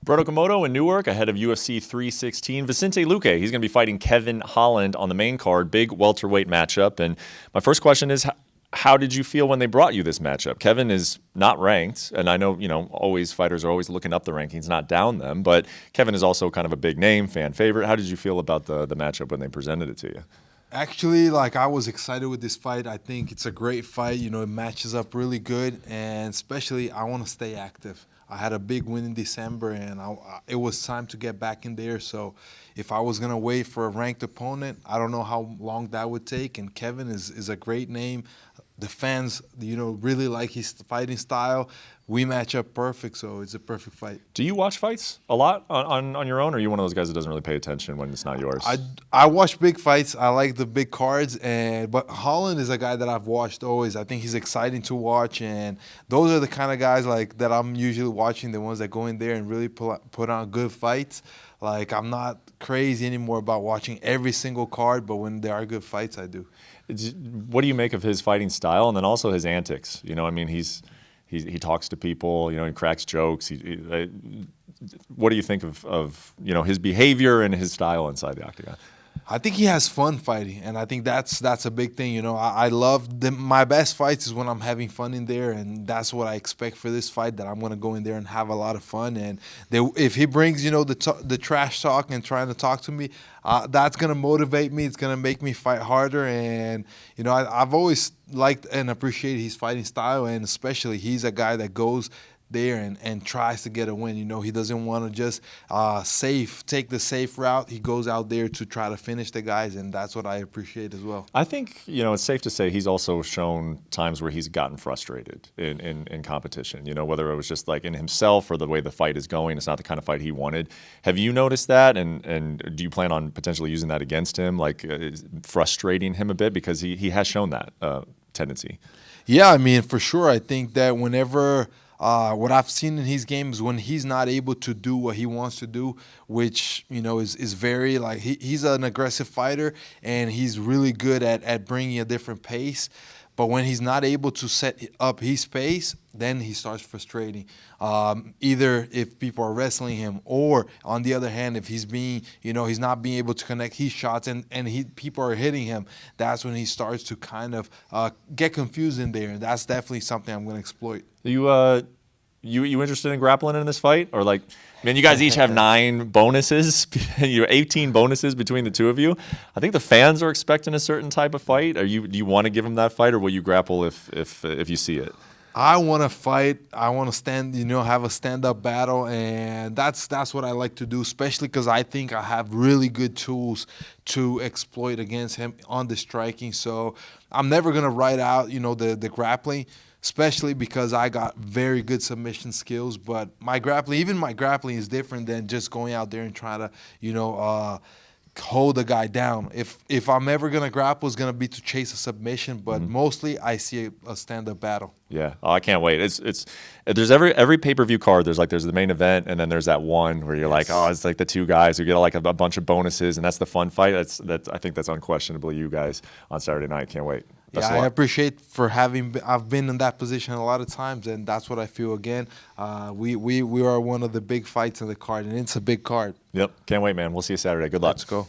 Brett Okamoto in Newark ahead of UFC 316. Vicente Luque, he's going to be fighting Kevin Holland on the main card. Big welterweight matchup. And my first question is, how did you feel when they brought you this matchup? Kevin is not ranked, and I know, always fighters are always looking up the rankings, not down them, but Kevin is also kind of a big name, fan favorite. How did you feel about the matchup when they presented it to you? Actually, I was excited with this fight. I think it's a great fight. It matches up really good, and especially I want to stay active. I had a big win in December, and it was time to get back in there. So if I was going to wait for a ranked opponent, I don't know how long that would take. And Kevin is a great name. The fans, really like his fighting style. We match up perfect, so it's a perfect fight. Do you watch fights a lot on your own, or are you one of those guys that doesn't really pay attention when it's not yours? I watch big fights. I like the big cards, but Holland is a guy that I've watched always. I think he's exciting to watch, and those are the kind of guys that I'm usually watching, the ones that go in there and really put on good fights. I'm not crazy anymore about watching every single card, but when there are good fights, I do. What do you make of his fighting style and then also his antics? He talks to people, he cracks jokes. What do you think of his behavior and his style inside the octagon? I think he has fun fighting, and I think that's a big thing. I love my best fights is when I'm having fun in there, and that's what I expect for this fight, that I'm going to go in there and have a lot of fun. And if he brings, the trash talk and trying to talk to me, that's going to motivate me. It's going to make me fight harder. And, I've always liked and appreciated his fighting style, and especially he's a guy that goes there and tries to get a win. He doesn't want to just take the safe route. He goes out there to try to finish the guys, and that's what I appreciate as well. I think, it's safe to say he's also shown times where he's gotten frustrated in competition, whether it was just in himself or the way the fight is going. It's not the kind of fight he wanted. Have you noticed that, and do you plan on potentially using that against him, frustrating him a bit? Because he has shown that tendency. Yeah, for sure. I think that whenever what I've seen in his games, when he's not able to do what he wants to do, which is very he's an aggressive fighter, and he's really good at bringing a different pace. But when he's not able to set up his pace, then he starts frustrating. Either if people are wrestling him, or on the other hand, if he's he's not being able to connect his shots, and people are hitting him, that's when he starts to kind of get confused in there. And that's definitely something I'm going to exploit. You interested in grappling in this fight, or you guys each have 9 bonuses, 18 bonuses between the two of you. I think the fans are expecting a certain type of fight. Do you want to give them that fight, or will you grapple if you see it? I want to fight. I want to stand, have a stand-up battle, and that's what I like to do, especially because I think I have really good tools to exploit against him on the striking. So I'm never going to write out, the grappling, especially because I got very good submission skills. But my grappling is different than just going out there and trying to, hold a guy down. If I'm ever gonna grapple, it's gonna be to chase a submission, but mostly I see a stand-up battle. Yeah, I can't wait. There's every pay-per-view card. There's the main event, and then there's that one where you're it's the 2 guys who get a bunch of bonuses, and that's the fun fight. I think that's unquestionably you guys on Saturday night. Can't wait. I appreciate I've been in that position a lot of times, and that's what I feel again. We are one of the big fights in the card, and it's a big card. Yep, can't wait, man. We'll see you Saturday. Good luck. Let's go.